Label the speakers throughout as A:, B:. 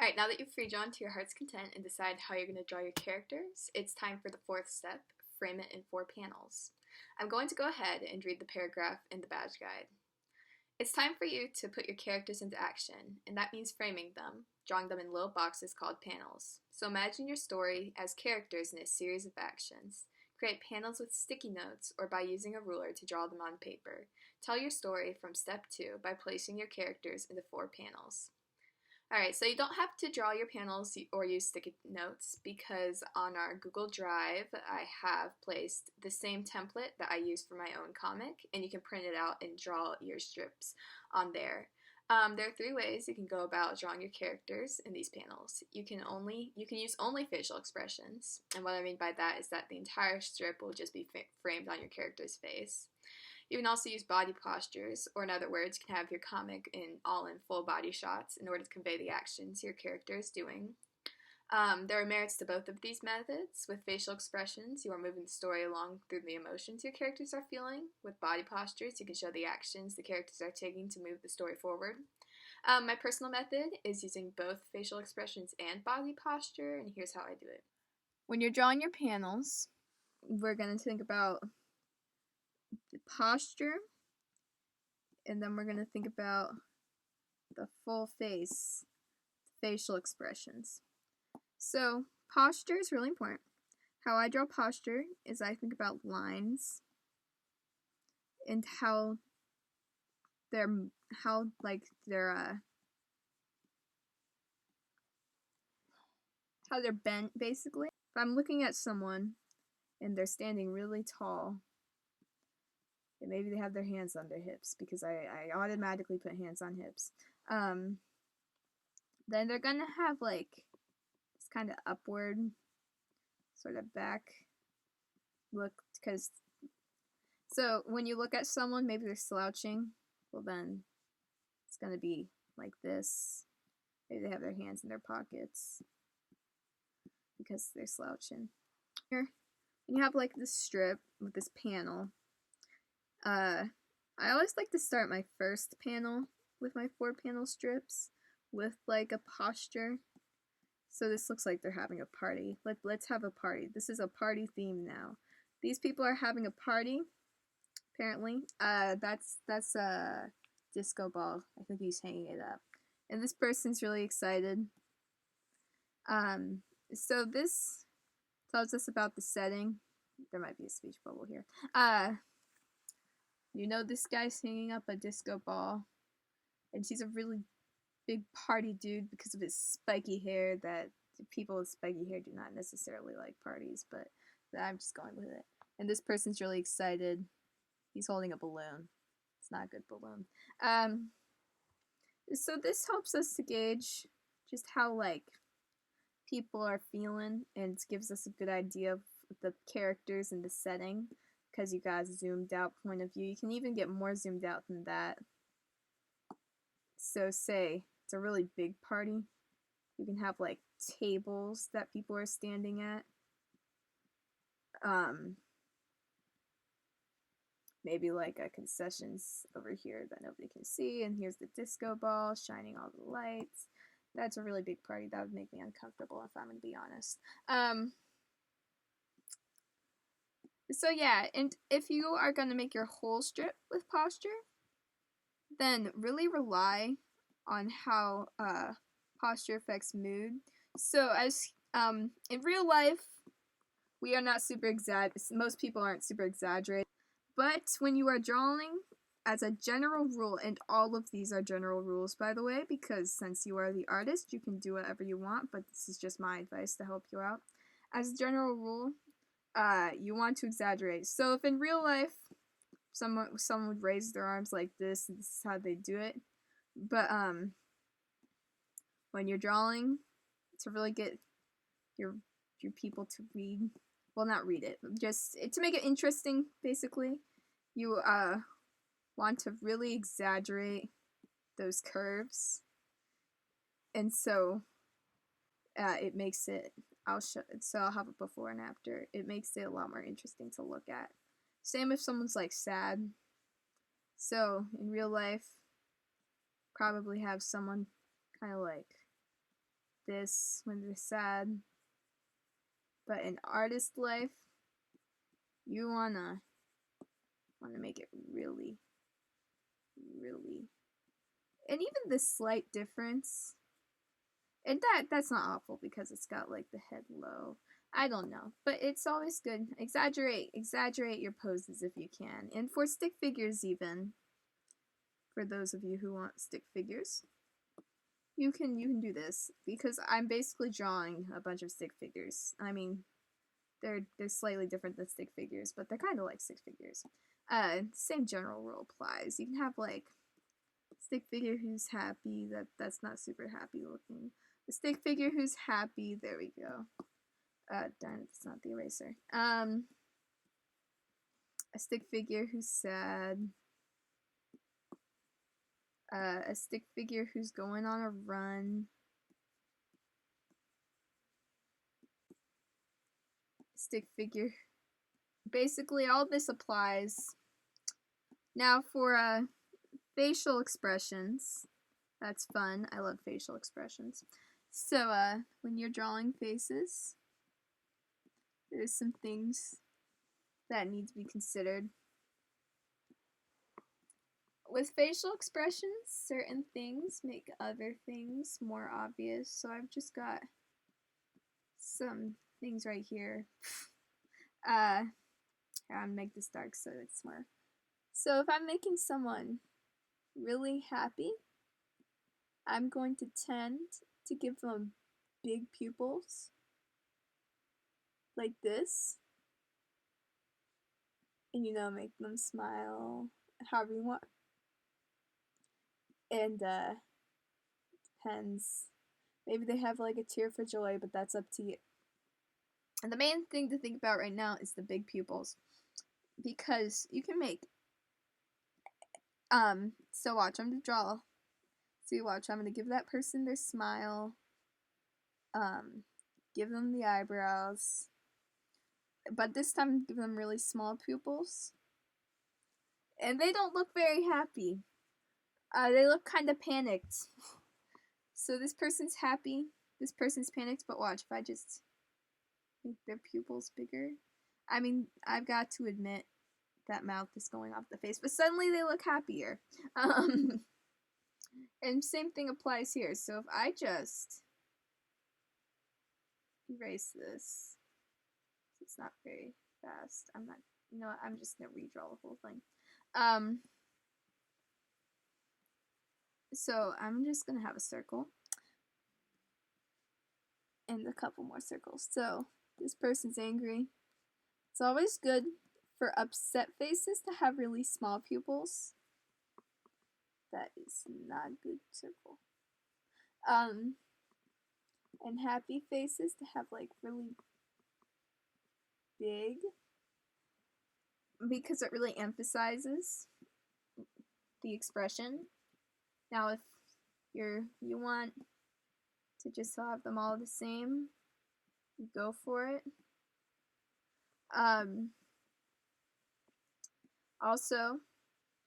A: Alright, now that you've free-drawn to your heart's content and decide how you're going to draw your characters, it's time for the fourth step, frame it in 4 panels. I'm going to go ahead and read the paragraph in the badge guide. It's time for you to put your characters into action, and that means framing them, drawing them in little boxes called panels. So imagine your story as characters in a series of actions. Create panels with sticky notes or by using a ruler to draw them on paper. Tell your story from step 2 by placing your characters into 4 panels. Alright, so you don't have to draw your panels or use sticky notes because on our Google Drive I have placed the same template that I used for my own comic, and you can print it out and draw your strips on there. There are 3 ways you can go about drawing your characters in these panels. You can use only facial expressions, and what I mean by that is that the entire strip will just be framed on your character's face. You can also use body postures, or in other words, you can have your comic in full body shots in order to convey the actions your character is doing. There are merits to both of these methods. With facial expressions, you are moving the story along through the emotions your characters are feeling. With body postures, you can show the actions the characters are taking to move the story forward. My personal method is using both facial expressions and body posture, and here's how I do it. When you're drawing your panels, we're going to think about the posture, and then we're going to think about the full face, facial expressions. So posture is really important. How I draw posture is I think about lines and how they're bent, basically. If I'm looking at someone and they're standing really tall, and maybe they have their hands on their hips because I automatically put hands on hips. Then they're gonna have like this kind of upward sort of back look, because so when you look at someone, maybe they're slouching, well then it's gonna be like this. Maybe they have their hands in their pockets because they're slouching. Here, when you have like this strip with this panel, I always like to start my first panel with my 4-panel strips with like a posture. So this looks like they're having a party. Let's have a party. This is a party theme now. These people are having a party, apparently. That's a disco ball. I think he's hanging it up. And this person's really excited. So this tells us about the setting. There might be a speech bubble here. You know, this guy's hanging up a disco ball, and he's a really big party dude because of his spiky hair. That people with spiky hair do not necessarily like parties, but I'm just going with it. And this person's really excited. He's holding a balloon. It's not a good balloon. So this helps us to gauge just how like people are feeling, and gives us a good idea of the characters and the setting, because you got a zoomed out point of view. You can even get more zoomed out than that. So say it's a really big party, you can have like tables that people are standing at. Maybe like a concessions over here that nobody can see, and here's the disco ball shining all the lights. That's a really big party. That would make me uncomfortable if I'm going to be honest. So yeah, and if you are going to make your whole strip with posture, then really rely on how posture affects mood. So as in real life, we are not super most people aren't super exaggerated, but when you are drawing, as a general rule, and all of these are general rules by the way, because since you are the artist, you can do whatever you want, but this is just my advice to help you out. As a general rule, you want to exaggerate. So if in real life someone would raise their arms like this, and this is how they do it, but when you're drawing, to really get your people to read, well, not read it, just to make it interesting, basically, you want to really exaggerate those curves, and so it makes it, I'll have a before and after. It makes it a lot more interesting to look at. Same if someone's like sad. So in real life, probably have someone kind of like this when they're sad. But in artist life, you wanna make it really, really, and even this slight difference, and that's not awful because it's got like the head low. I don't know, but it's always good. Exaggerate your poses if you can, and for stick figures even. For those of you who want stick figures, you can do this because I'm basically drawing a bunch of stick figures. I mean, they're slightly different than stick figures, but they're kind of like stick figures. Same general rule applies. You can have like stick figure who's happy, that's not super happy looking. A stick figure who's happy, there we go. Darn it, it's not the eraser. A stick figure who's sad. A stick figure who's going on a run. Stick figure. Basically, all this applies. Now for facial expressions. That's fun. I love facial expressions. So, when you're drawing faces, there's some things that need to be considered. With facial expressions, certain things make other things more obvious. So I've just got some things right here. I'll make this dark so it's more. So if I'm making someone really happy, I'm going to tend to give them big pupils, like this, and make them smile however you want. And depends. Maybe they have like a tear for joy, but that's up to you. And the main thing to think about right now is the big pupils, because you can make. So watch. I'm gonna draw. So you watch. I'm gonna give that person their smile. Give them the eyebrows, but this time give them really small pupils, and they don't look very happy. They look kind of panicked. So this person's happy, this person's panicked, but watch, if I just make their pupils bigger. I mean, I've got to admit that mouth is going off the face, but suddenly they look happier. And same thing applies here. So if I just erase this, it's not very fast. I'm not, I'm just gonna redraw the whole thing. So I'm just gonna have a circle and a couple more circles. So this person's angry. It's always good for upset faces to have really small pupils. That is not a good circle. And happy faces to have like really big, because it really emphasizes the expression. Now if you want to just have them all the same, you go for it. Also,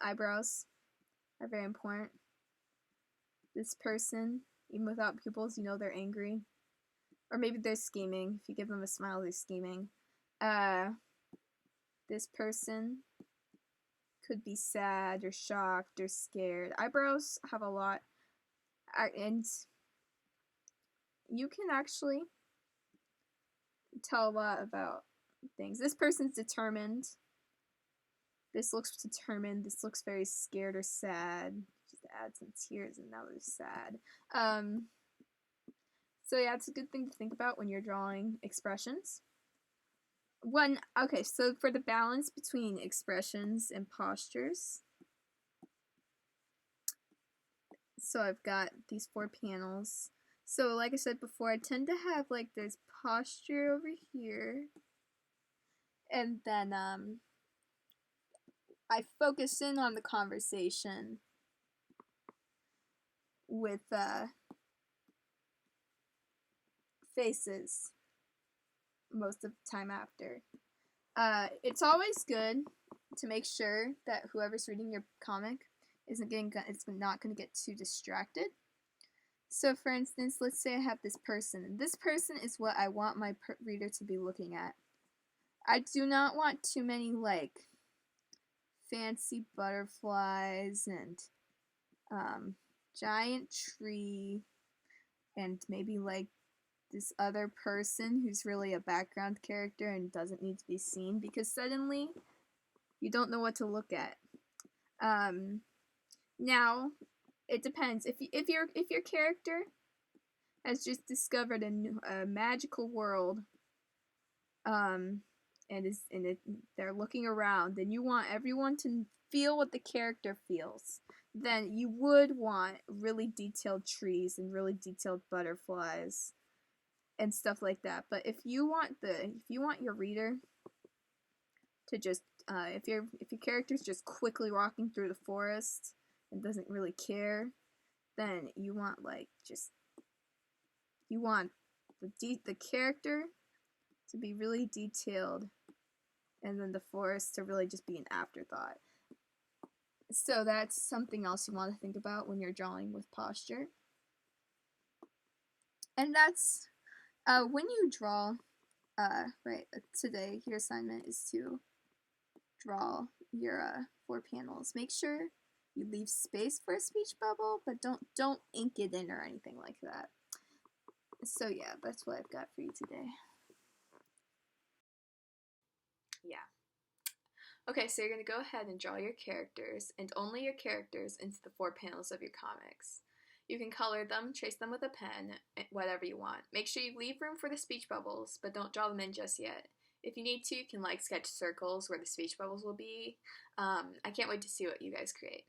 A: eyebrows are very important. This person, even without pupils, they're angry. Or maybe they're scheming. If you give them a smile, they're scheming. This person could be sad or shocked or scared. Eyebrows have a lot, and you can actually tell a lot about things. This person's determined. This looks determined. This looks very scared or sad. Just add some tears and now they're sad. So yeah, it's a good thing to think about when you're drawing expressions. Okay, so for the balance between expressions and postures, so I've got these 4 panels. So like I said before, I tend to have like this posture over here, and then I focus in on the conversation with faces most of the time after. It's always good to make sure that whoever's reading your comic it's not going to get too distracted. So for instance, let's say I have this person. This person is what I want my reader to be looking at. I do not want too many like fancy butterflies and giant tree and maybe like this other person who's really a background character and doesn't need to be seen, because suddenly you don't know what to look at. Now it depends. If your character has just discovered a magical world, they're looking around, then you want everyone to feel what the character feels. Then you would want really detailed trees and really detailed butterflies and stuff like that. But if you want your reader to just if your character's just quickly walking through the forest and doesn't really care, then you want the character to be really detailed, and then the forest to really just be an afterthought. So that's something else you want to think about when you're drawing with posture. And that's when you draw. Right, today your assignment is to draw your 4 panels. Make sure you leave space for a speech bubble, but don't ink it in or anything like that. So yeah, that's what I've got for you today. Yeah. Okay, so you're going to go ahead and draw your characters, and only your characters, into the 4 panels of your comics. You can color them, trace them with a pen, whatever you want. Make sure you leave room for the speech bubbles, but don't draw them in just yet. If you need to, you can sketch circles where the speech bubbles will be. I can't wait to see what you guys create.